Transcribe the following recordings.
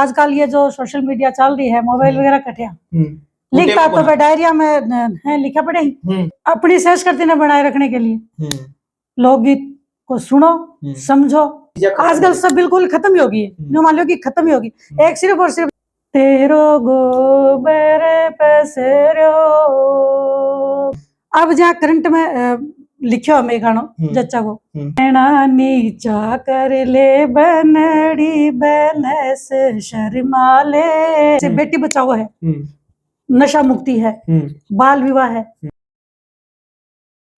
आजकल ये जो सोशल मीडिया चल रही है, मोबाइल वगैरह कटिया लिखता तो मैं डायरिया में है लिखा पड़े अपनी संस्कृति ने बनाए रखने के लिए लोकगीत को सुनो समझो। आजकल सब बिल्कुल खत्म ही होगी, जो मान लो कि खत्म ही होगी। एक सिर्फ और सिर्फ तेरो गोबर पसरो, अब जहाँ करंट में लिखा हो मैं गानो जच्चा को नैना नीचा कर ले बनड़ी बनस शर्माले से बेटी बचाओ है, नशा मुक्ति है, बाल विवाह है।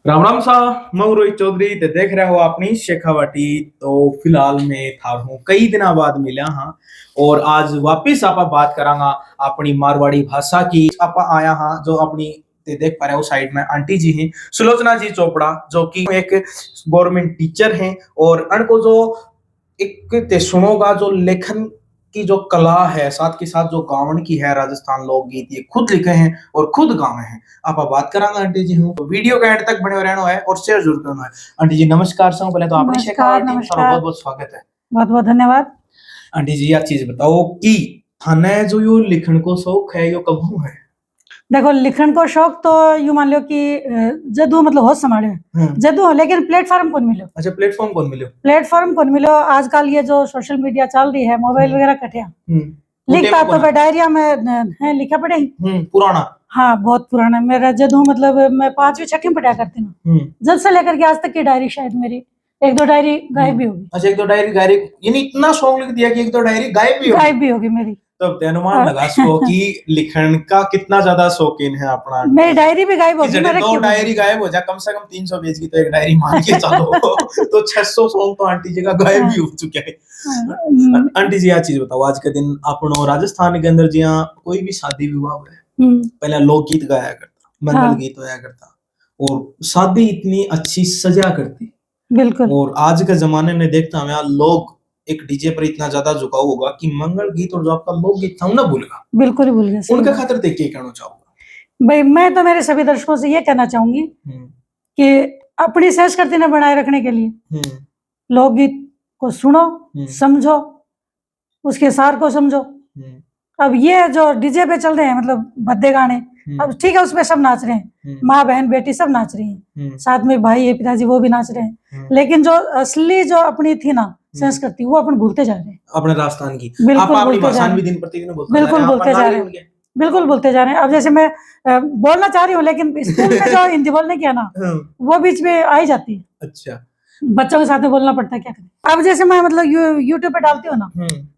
राम राम सा मैं रोहित चौधरी ते देख रहे हो अपनी शेखावटी। तो फिलहाल मैं था हूँ कई दिनों बाद मिला हाँ, और आज वापिस आप बात करांगा अपनी मारवाड़ी भाषा की। आप आया हाँ जो अपनी ते देख पा रहे हो साइड में आंटी जी हैं सुलोचना जी चोपड़ा, जो कि एक गवर्नमेंट टीचर हैं, और उनको जो एक ते सुनोगा जो लेखन की जो कला है, साथ के साथ जो गावन की है राजस्थान लोकगीत, ये खुद लिखे हैं और खुद गावे हैं। आप बात करांगा आंटी जी हूँ, तो वीडियो के एंड तक बने रहना है और शेयर जरूर करना है। आंटी जी नमस्कार सर, पहले तो आपकी शेखावटी में बहुत बहुत स्वागत है। बहुत बहुत धन्यवाद। आंटी जी यार चीज बताओ कि थाने जो यो लिखण को शौक है यो कब हुआ है? देखो लिखण को शौक तो यूं मान लो कि जदू मतलब होश संभाले जदू, लेकिन प्लेटफॉर्म कौन मिलो। अच्छा प्लेटफॉर्म कौन मिलो? प्लेटफॉर्म कौन मिलो। आजकल ये जो सोशल मीडिया चल रही है, मोबाइल वगैरह कटिया लिखता तो मैं डायरिया में है लिखा पड़े पुराना। हाँ बहुत पुराना। मेरा जदू मतलब मैं 5वीं 6वीं में पढ़ा करती हूँ, जब से लेकर के आज तक की डायरी शायद मेरी 1-2 डायरी गायब भी होगी। अच्छा 1-2 डायरी गायब, यानी इतना शौक लिख दिया कि 1-2 डायरी गायब भी होगी मेरी। तो अनुमान लगा सको कि लिखण का कितना ज्यादा शौकीन है अपना। मेरी डायरी भी गायब होगी, मेरे 2 डायरी गायब हो जाए, कम से कम 300 पेज की तो एक डायरी मान के चलो तो 600 सॉन्ग तो आंटी जी का गायब भी हो चुके हैं। आंटी जी यह चीज बताओ, आज के दिन अपनो राजस्थान के अंदर जिया कोई भी शादी विवाह है पहले लोकगीत गाया करता, मंगल गीत होया करता, और शादी इतनी अच्छी सजा करती बिल्कुल। और आज के जमाने में देखता हूँ लोग एक डीजे पर इतना ज्यादा झुकाव होगा कि मंगल गीत और जो आपका लोकगीत था ना भूल गया, बिल्कुल भूल गया। उनके खातिर देखिए कहना चाहूंगा भाई, मैं तो मेरे सभी दर्शकों से ये कहना चाहूंगी कि अपनी संस्कृति ने बनाए रखने के लिए लोकगीत को सुनो समझो, उसके सार को समझो। अब ये जो डीजे पे चल रहे हैं मतलब भद्दे गाने, अब ठीक है उसमें सब नाच रहे हैं, माँ बहन बेटी सब नाच रही हैं, साथ में भाई है पिताजी वो भी नाच रहे हैं, लेकिन जो असली जो अपनी थी ना संस्कृति वो अपन भूलते जा रहे हैं। अपने राजस्थान की बिल्कुल भूलते जा रहे हैं, बिल्कुल भूलते जा रहे हैं, बिल्कुल भूलते जा रहे हैं। अब जैसे मैं बोलना चाह रही हूँ, लेकिन स्कूल में जो हिंदी बोलने की है ना वो बीच में आ ही जाती है। अच्छा बच्चों के साथ में बोलना पड़ता है, क्या करें। अब जैसे मैं मतलब यूट्यूब पे डालती हूँ ना,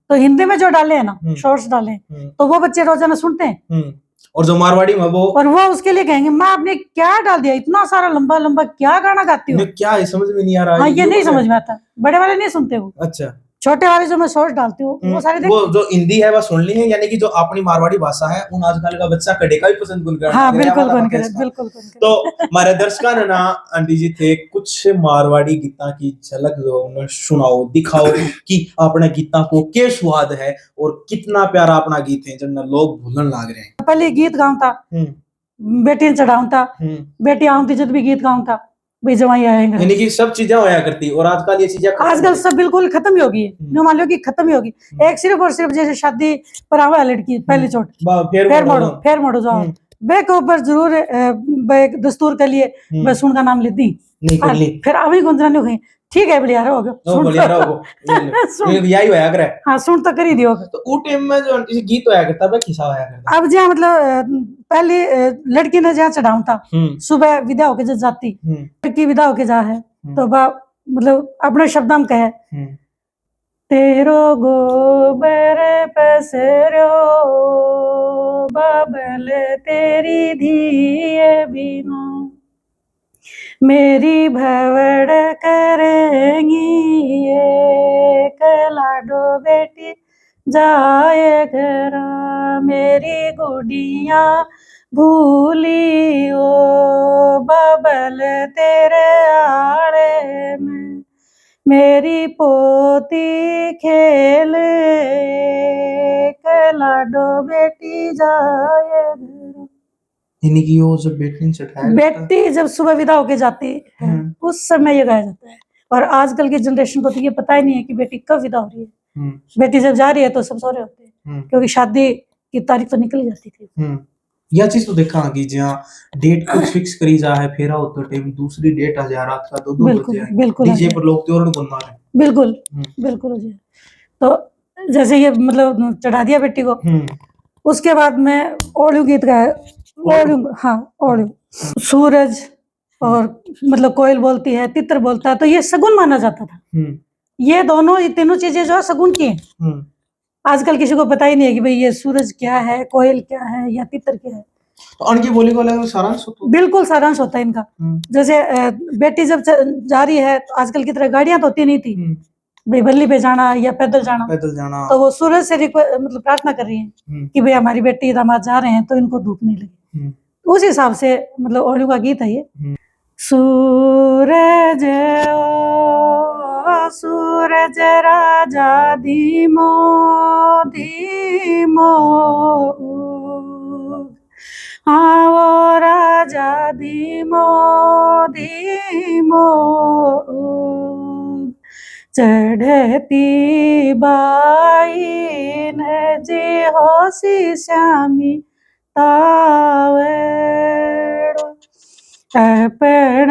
तो हिंदी में जो डाले है ना शॉर्ट्स डाले, तो वो बच्चे रोजाना सुनते हैं, और जो मारवाड़ी में वो उसके लिए कहेंगे माँ आपने क्या डाल दिया, इतना सारा लंबा लंबा क्या गाना गाती हो, क्या है समझ में नहीं आ रहा। हाँ ये नहीं समझ में आता, बड़े वाले नहीं सुनते वो। अच्छा छोटे वाले जो मैं शॉर्ट्स डालती हूँ वो सारे वो जो हिंदी है वो सुन ली है, यानी कि जो अपनी मारवाड़ी भाषा है उन आजकल का बच्चा कड़े का भी पसंद गुन हाँ बिल्कुल बिल्कुल। तो हमारे दर्शकों ने ना आंटी जी थे कुछ मारवाड़ी गीता की झलक जो उन्हें सुनाओ दिखाओ कि अपने गीता को क्या स्वाद है और कितना प्यारा अपना गीत है जब लोग भूलन लाग रहे हैं। पहले गीत गाऊं था, बेटी चढ़ाऊं था, बेटी आऊं थी जब भी गीत गाऊं था, भाई जवाई आएंगे, यानी कि सब चीजें होया करती, और आजकल ये चीजें आजकल सब बिल्कुल खत्म ही होगी, जो मान लो कि खत्म ही होगी। एक सिर्फ और सिर्फ जैसे शादी पर आवा लड़की पहली चोट फेर मोड़ो जाओ बे के ऊपर जरूर दस्तूर के लिए सुन का नाम लेती फिर अभी गुंजरानी हो गई, ठीक है बढ़िया हो गया यही होया करे। हाँ सुन तो कर ही दियो। तो उस टाइम में जो गीत होया करता है किसा होया करता, अब जहाँ मतलब पहले लड़की ने जहाँ चढ़ाऊं था, सुबह विदा होके जब जाती लड़की विदा होके जा है तो मतलब अपने शब्द में कहे तेरो गोबर पसरो बबल तेरी धीए बिनो मेरी भवड़ करेंगी एक लाडो बेटी जाए घरा मेरी गुड़िया भूली ओ बबल तेरे आड़े में मेरी पोती खेल लाडो बेटी जाए घरा। यानी कि वो जब बेटी जब सुबह विदा होके जाती है उस समय ये गाया जाता है, और आजकल की जनरेशन को तो ये पता ही नहीं है कि बेटी कब विदा हो रही है। बेटी जब जा रही है तो सब सो रहे होते हैं, क्योंकि शादी की तारीख तो निकल जाती थी। यह चीज तो देखा कि जहाँ डेट कुछ फिक्स करी जा है, फेरा होता टाइम दूसरी डेट आ जा रात का 2-2 बिल्कुल बजे बिल्कुल डीजे पर लोग त्योरन गुनवा रहे हैं। बिल्कुल बिल्कुल हो जाए। तो जैसे ये मतलब चढ़ा दिया बेटी को, उसके बाद में ओढ़ू गीत गाया। ओढ़ू, हाँ ओढ़ू। सूरज और मतलब कोयल बोलती है, तितर बोलता है, तो ये शगुन माना जाता था। ये दोनों, ये तीनों चीजें जो है शगुन की हैं। आजकल किसी को पता ही नहीं है कि भाई ये सूरज क्या है, कोयल क्या है, या तितर क्या है। तो उनकी बोली को अलग सारांश होता है। बिल्कुल सारांश होता है इनका। जैसे बेटी जब जा रही है तो आजकल की तरह गाड़ियां तो होती नहीं थी, भाई बल्ली पे जाना या पैदल जाना, तो वो सूरज से मतलब प्रार्थना कर रही है कि भाई हमारी बेटी दामाद जा रहे हैं तो इनको धूप नहीं लगे। उस हिसाब से मतलब ओढ़ू का गीत है ये। सूरज ओ सूरज राजा धीमो धीमो उग, हाँ वो राजा धीमो धीमो उग, चढ़ती बाइन जी होसी श्यामी तावेड़ो, अपन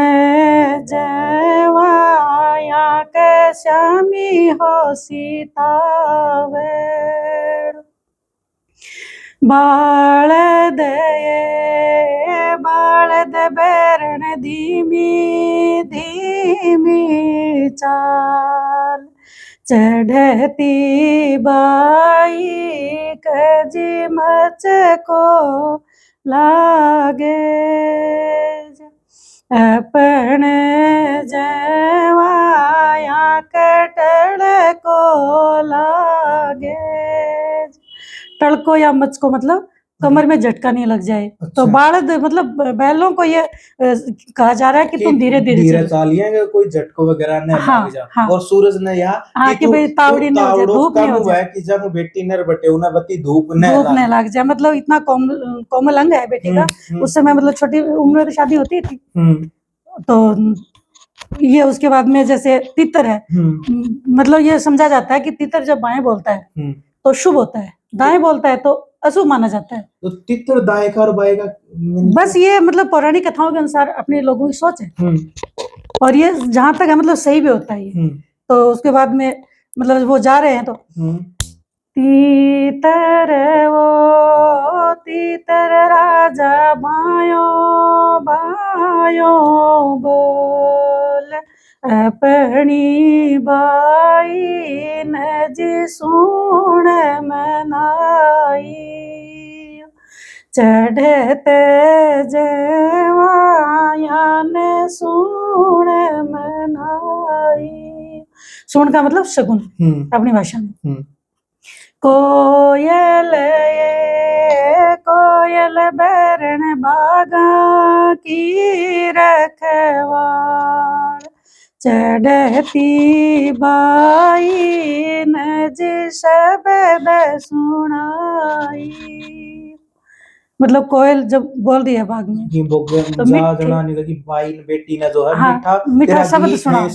जवाया के श्यामी होसी तावेड़ो, बालद बैरण धीमी धीमी चाल, चढ़ती बाई कजी मच को लागे, अपन जवाया कटड़ को लागे। टड़को या मच को मतलब कमर में झटका नहीं लग जाए। अच्छा। तो बालद मतलब बैलों को ये कहा जा रहा है कि तुम धीरे धीरे चालिए, कोई झटको वगैरह न लग जा। हाँ। और सूरज ने यहाँ कि भाई तावड़ी न हो जाए, धूप नहीं हो जाए, कि जब बेटी नर बटे उन्हें बत्ती धूप न लग जाए। मतलब इतना कोमल अंग है बेटी का। उस समय मतलब छोटी उम्र में शादी होती थी। तो ये उसके बाद में जैसे तितर है, मतलब ये समझा जाता है कि तितर जब बाएं बोलता है तो शुभ होता है, दाएं बोलता है तो अशुभ माना जाता है। तो तितर दाएं का और बाएं का बस ये मतलब पौराणिक कथाओं के अनुसार अपने लोगों की सोच है, और ये जहां तक है मतलब सही भी होता है ये। तो उसके बाद में मतलब वो जा रहे हैं तो तीतर वो तीतर राजा बायो बायो बोल, अपनी बाई न जी सुन मनाई, चढ़ते जवाया ने सुन मनाई। सुन का मतलब शगुन अपनी भाषा में। कोयल ये कोयल बैरण बागा की रखवार, चढ़ती बाई न जी शब्द सुनाई। मतलब कोयल जब बोल रही है बाग में तो बाई बेटी ने जो है मीठा शब्द सुना।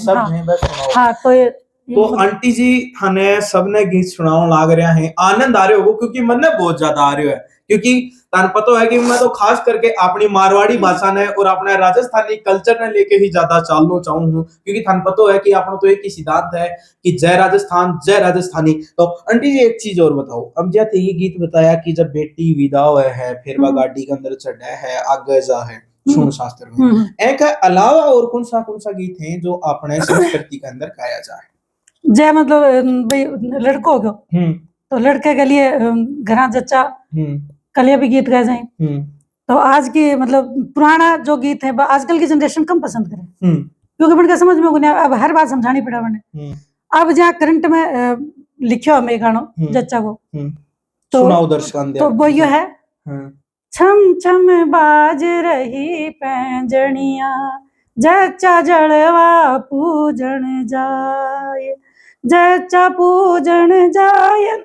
हाँ तो आंटी जी हने सबने गीत सुनाओ लाग रहा है, आनंद आ रहे हो क्योंकि मन ने बहुत ज्यादा आ रहे है, क्योंकि तान पता है कि मैं तो खास करके अपनी मारवाड़ी भाषा ने और अपने राजस्थानी कल्चर ने लेके ही ज्यादा चालना चाहूँ, क्योंकि थान पता है कि अपना तो एक ही सिद्धांत है कि जय राजस्थान जय राजस्थानी। तो आंटी जी एक चीज और बताओ, अब जैसे ये गीत बताया कि जब बेटी विदा हुए है फिर वह गाड़ी के अंदर चढ़ा है आगे जा है सुन शास्त्र में, एक अलावा और कौन सा गीत है जो अपने संस्कृति के अंदर गाया जाए? जय मतलब भाई लड़को हो गयो तो लड़के के लिए घरा जच्चा कलिया भी गीत गाए जाए। तो आज की मतलब पुराना जो गीत है आजकल की जनरेशन कम पसंद करे, क्योंकि उनका समझ में गुना अब हर बात समझानी पड़ा बने। अब जहाँ करंट में लिखो मैं गानो जच्चा को तो वो ये है, छम छम बाज रही पैंजनिया जच्चा जड़वा पूजन जाए, जच्चा पूजन जाए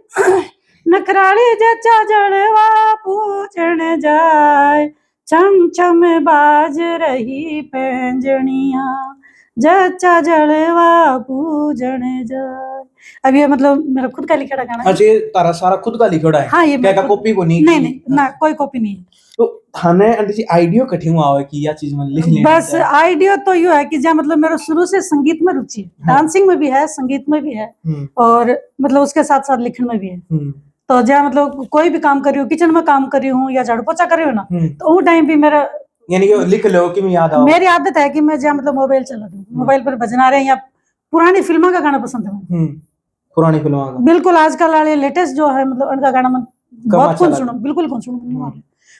नकराली जच्चा जड़वा पूजन जाए, छम छम बाज रही पैंजनिया जच्चा जलवा पूजन जाए। अब ये मतलब मेरा खुद का लिखा गाना है। अच्छा, ये तारा सारा खुद का लिखोड़ा है? हाँ, ये क्या का कॉपी को नहीं? नहीं ना, कोई कॉपी नहीं है। तो थाने आंटी जी आइडिया कठी हुआ है कि यह चीज मैंने लिख ली बस आइडिया तो यू है कि जहाँ मतलब मेरा शुरू से संगीत में रुचि है, डांसिंग में भी है, संगीत में भी है, और मतलब उसके साथ साथ लिखने में भी है। तो जहाँ मतलब कोई भी काम कर रही हूँ, किचन में काम कर रही हूँ या झाड़ू पोछा कर रही हूँ ना, तो वो टाइम भी मेरा यानी कि लिख लो कि मैं याद आओ। मेरी आदत है कि मैं जहाँ मतलब मोबाइल चला दूँ, मोबाइल पर भजन आ रहे हैं या पुरानी फिल्मों का गाना पसंद है। पुरानी फिल्मों का बिल्कुल, आजकल वाले लेटेस्ट जो है मतलब उनका गाना मैं बहुत कौन सुनो, बिल्कुल कौन सुनो,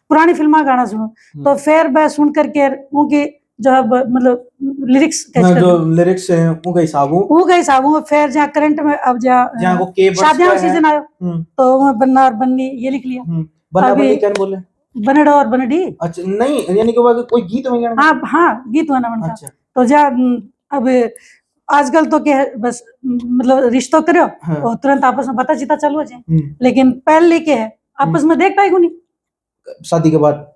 पुरानी फिल्म का गाना सुनो। तो फिर मैं सुन करके उनकी जो है मतलब लिरिक्स जो लिरिक्स है उनका हिसाब हूँ। फिर जहाँ करंट में अब जहाँ शादियां सीजन आयो तो वहाँ बन्ना और बन्नी ये लिख लिया। बन्ना बन्नी क्या बोले? बनड़ा और बनडी। अच्छा, नहीं यानी कि कोई गीत में गाना? हाँ गीत बना बनता। अच्छा। तो जहाँ अब आजकल तो क्या है, बस मतलब रिश्तों करो और तुरंत आपस में पता चिता चालू हो जाए। लेकिन पहले क्या है, आपस में देखता ही नहीं शादी के बाद,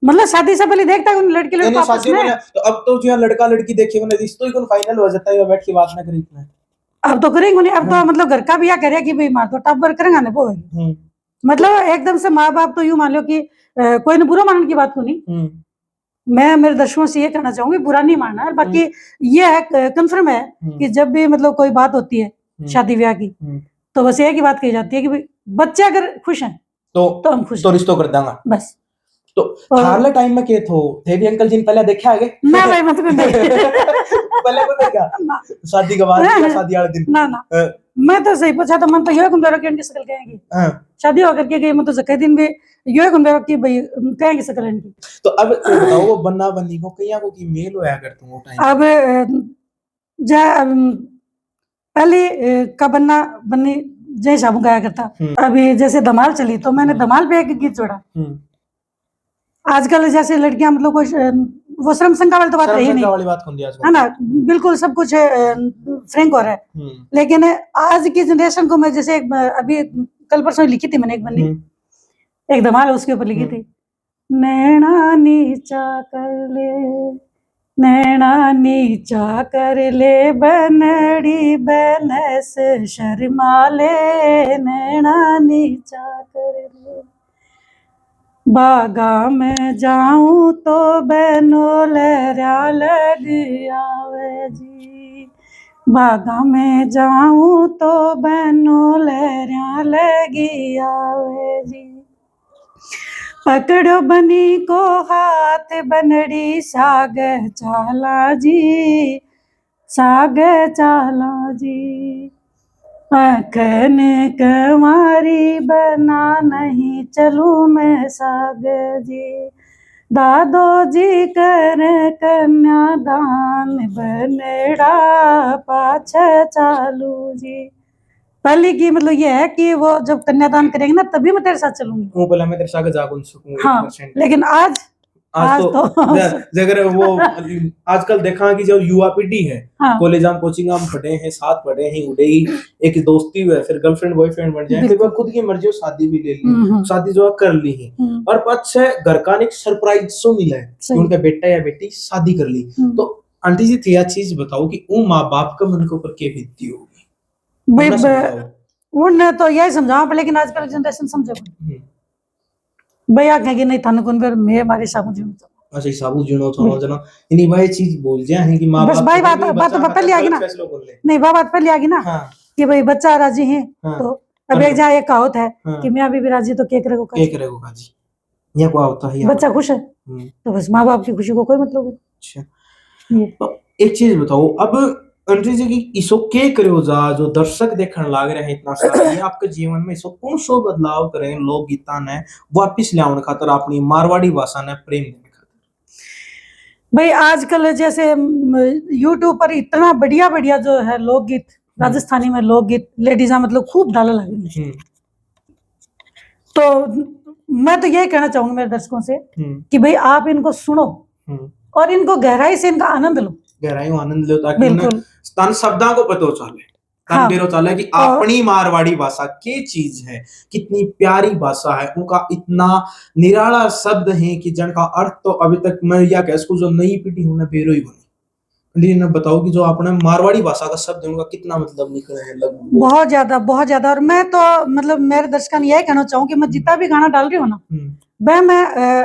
मतलब शादी से पहले देखता है लड़की लड़का आपस में। तो अब तो जो लड़का लड़की देखे मैंने रिश्तों ही फाइनल हो जाता है, बैठ के बात ना करें। अब तो करेंगे नहीं, अब तो मतलब घर का भी क्या करे कि भाई मार तो टब्बर करेंगे ना वो। मतलब एकदम से माँ बाप तो यूं मान लो कि कोई ने बुरा मानने की बात को नहीं। मैं मेरे दर्शकों से ये कहना चाहूंगी, बुरा नहीं मानना है, बाकी ये है कंफर्म है कि जब भी मतलब कोई बात होती है शादी ब्याह की, तो बस एक ही बात कही जाती है कि भाई बच्चे अगर खुश हैं तो हम खुश, तो रिश्तों कर देंगे बस। तो थारले टाइम में के थो थे भी अंकल जी ने पहले देखा है के? ना भाई मत पहले को देखा शादी के बाद या शादी वाले दिन? ना मैं तो सही पूछा तो मन तो यो गुंबेरो की शक्ल कहेंगी। शादी होकर के गई मैं तो जके दिन भी यो गुंबेरो की भाई कहेंगी शक्ल इनकी। तो अब बताओ वो बन्ना बन्नी को कईया को की मेल होया करते वो टाइम? अब जा पहले का बन्ना बन्नी जय साबू गाया करता। अभी जैसे धमाल चली तो मैंने धमाल पे एक गीत जोड़ा। आजकल जैसे लड़कियां मतलब कुछ वो श्रम शंका वाली तो बात रही नहीं, है ना, बिल्कुल सब कुछ फ्रैंक हो रहा है। लेकिन आज की जनरेशन को मैं जैसे अभी कल परसों लिखी थी मैंने एक बन्नी, एक धमाल उसके ऊपर लिखी थी। नैना नीचा कर ले, नैना नीचा कर ले बनड़ी बनस शर्मा ले, नैना नीचा कर ले, बागा में जाऊं तो बनो लहरा लग आवे जी, बागा में जाऊं तो बनो लहरा लग आवे जी, पकड़ो बनी को हाथ बनड़ी साग चाला जी, साग चाला जी, अखन कमारी बना नहीं चलूं मैं साग जी, दादो जी कर कन्यादान बनड़ा पाछ चालू जी। पहले की मतलब ये है कि वो जब कन्यादान करेंगे ना तभी मैं तेरे साथ चलूंगी, वो पहले मैं तेरे साथ जागून सकूं। हाँ, लेकिन आज तो अगर वो आजकल देखा कि जो युवा पीढ़ी है कॉलेज में कोचिंग में पढ़े हैं, साथ पढ़े हैं, उड़े ही एक दोस्ती हुए, फिर गर्लफ्रेंड बॉयफ्रेंड बन जाए, फिर वो खुद की मर्जी शादी भी ले ली, शादी जो कर ली है, और पीछे घर का एक सरप्राइज सो मिला है कि उनका बेटा या बेटी शादी कर ली। तो आंटी जी यह चीज बताओ कि वो माँ बाप का मन के ऊपर क्या बीतती होगी? उन्हें तो यही समझाओ, लेकिन आजकल जनरेशन समझो भैया कहेंगे नहीं थाने कौन मैं हमारे साबू जी अच्छा साबू जीनो तो जना इन्हीं भाई चीज बोल जा है कि मां बस भाई बात पहले आ गई ना, नहीं बात पहले आ गई ना कि भाई बच्चा राजी है तो अब एक जहाँ एक कहावत है कि मैं अभी भी राजी तो क्या करेगा काजी, ये क्या होता है? बच्चा खुश है तो बस माँ बाप की खुशी को कोई मतलब नहीं। अच्छा, एक चीज बताओ, अब आंटी जी की इसो के करो जा जो दर्शक देखने लाग रहे हैं इतना सारा, ये आपके जीवन में इसो कौन सो बदलाव करें लोक गीता ने वापस लाने खातर, अपनी मारवाड़ी भाषा ने प्रेम देने खातर? भाई आजकल जैसे यूट्यूब पर इतना बढ़िया बढ़िया जो है लोकगीत, राजस्थानी में लोकगीत लेडीजा मतलब खूब डाला लगे, तो मैं तो यही कहना चाहूंगा मेरे दर्शकों से कि भाई आप इनको सुनो और इनको गहराई से इनका आनंद लो, गहराई आनंद लो, ताकि उन्हें तन शब्दों को पता चले, तन बेरो चले कि अपनी मारवाड़ी भाषा क्या चीज है, कितनी प्यारी भाषा है, उनका इतना निराला शब्द है कि जिनका अर्थ तो अभी तक मैं या कह सकूं जो नई पीढ़ी उन्हें बेरो ही बनी आंटी ने बताओ कि जो आपने मारवाड़ी भाषा का शब्द है उनका कितना मतलब निकला है लगभग? बहुत ज्यादा। और मैं तो मतलब मेरे दर्शकों यही कहना चाहूँ कि मैं जितना भी गाना डाल रही हूँ ना, वह मैं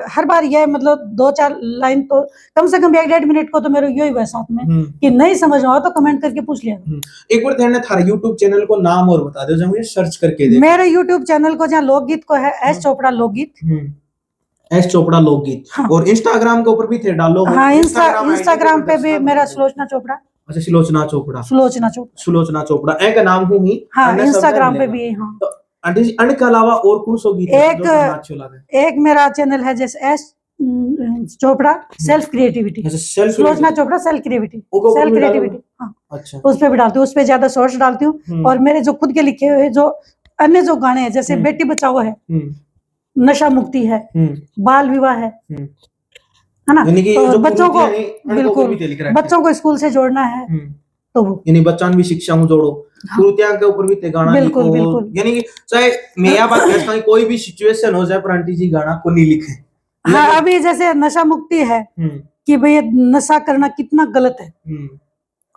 हर बार यह मतलब 2-4 लाइन तो कम से कम 1-1.5 मिनट को तो मेरे यही हुआ साथ में कि नहीं समझ आओ तो कमेंट करके पूछ लिया। एक बार ध्यान थारा यूट्यूब चैनल को नाम और बता दो, जब सर्च करके देख। मेरे यूट्यूब चैनल को जहाँ लोकगीत को है एस चोपड़ा लोकगीत, एस चोपड़ा लोकगीत। हाँ। और इंस्टाग्राम के ऊपर भी थे डालो। हाँ, इंस्टाग्राम पे भी मेरा सुलोचना चोपड़ा। अच्छा, सुलोचना चोपड़ा। सुलोचना चोपड़ा एक नाम हूँ ही। हाँ, इंस्टाग्राम पे भी। हाँ, तो आंटी जी अन के अलावा और कौन सो गीत है जो सुनना अच्छे लगे? एक मेरा चैनल है जैसे S Chopra self creativity, Sulochana Chopra self creativity. हाँ, अच्छा, उस पे भी डालती हूँ, उस पे ज्यादा शॉर्ट्स डालती हूँ। और मेरे जो खुद के लिखे हुए जो अन्य जो गाने हैं जैसे बेटी बचाओ है, नशा मुक्ति है, बाल विवाह है ना, तो बच्चों को बिल्कुल बच्चों को स्कूल से जोड़ना है तो वो यानी बच्चों भी शिक्षा में जोड़ो। कुरुतिया के ऊपर भी ते गाना लिखो। यानी कि चाहे मैं बात कहता हूँ कोई भी सिचुएशन हो जाए पर आंटी जी गाना को नहीं लिखे। हाँ, अभी जैसे नशा मुक्ति है कि भाई नशा करना कितना गलत है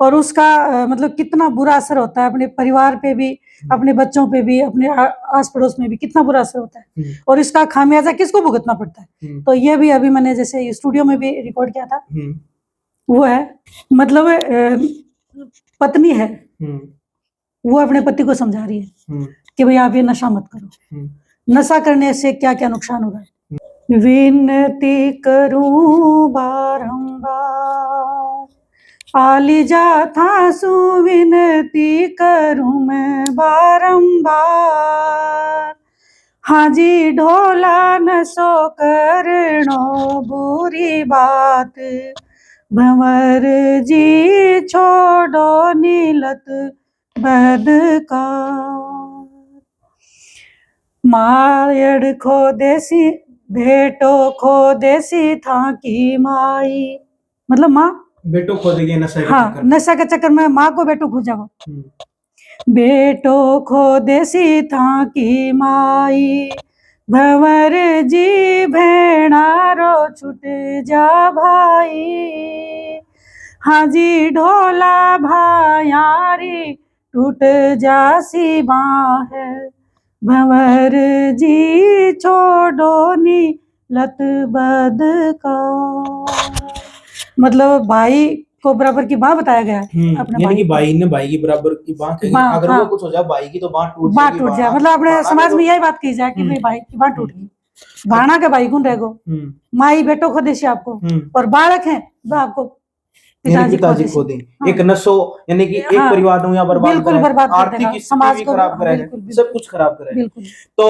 और उसका मतलब कितना बुरा असर होता है अपने परिवार पे भी, अपने बच्चों पे भी, अपने आस पड़ोस में भी कितना बुरा असर होता है और इसका खामियाजा किसको भुगतना पड़ता है। तो ये भी अभी मैंने जैसे स्टूडियो में भी रिकॉर्ड किया था, वो है मतलब पत्नी है, वो अपने पति को समझा रही है कि भाई आप ये नशा मत करो, नशा करने से क्या क्या नुकसान होगा। विनती करूं बारंबार आली जाथा सुविनती करूं मैं बारंबार, हाजी ढोला नशो करनो बुरी बात, भंवर जी छोड़ो नीलत बदकार, मायड़ खो देसी भेटो खो देसी था की माई, मतलब माँ बेटो खो देगी नशा के हाँ, नशा के चक्कर में माँ को बेटो खो जाओ। बेटो खो देसी था की माई, भंवर जी भेणारो छूट जा भाई, हाजी ढोला भायारी टूट जासी बाह, भंवर जी छोड़ो नी लत बदकार, मतलब भाई को बराबर की बाँ बताया गया है अपने यानी कि भाई ने भाई की बराबर की बाँ कही, अगर वो कुछ हो जाए भाई की तो बाँ टूट जाए, मतलब अपने समाज में यही बात की जाए कि भाई भाई की बाँ टूट गई, भाना के भाई गुण रहेगो, माई बेटो खो देसी आपको और बालक है वो आपको पिताजी खो दे। एक नशो यानी कि एक परिवार नु या बर्बाद, आर्थिक समाज को खराब करेगा, सब कुछ खराब करेगा। तो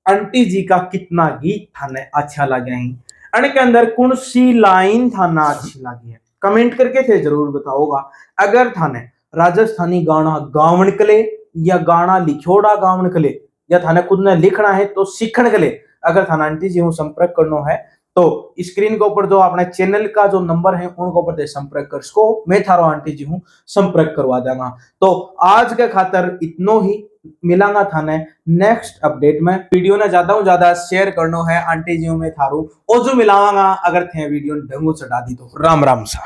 आंटी जी का कितना गीत थाने अच्छा लगे है, अन के अंदर कौन सी लाइन थाना अच्छी लगी है कमेंट करके थे जरूर बताओगा। अगर थाने राजस्थानी गाना गावन कले या गाना लिखोड़ा गावन कले या थाने खुद ने लिखना है तो सीखने के लिए अगर थाना आंटी जी हूँ संपर्क करना है तो स्क्रीन के ऊपर जो अपने चैनल का जो नंबर है उनके ऊपर संपर्क कर सको, मैं थारो आंटी जी हूँ संपर्क करवा देगा। तो आज के खातर इतनो ही, मिलांगा थाने नेक्स्ट अपडेट में। वीडियो ने ज्यादा शेयर करना है आंटी जी में थारू और जो मिलावांगा अगर थे वीडियो ढंगू चढ़ा दी तो राम राम सा।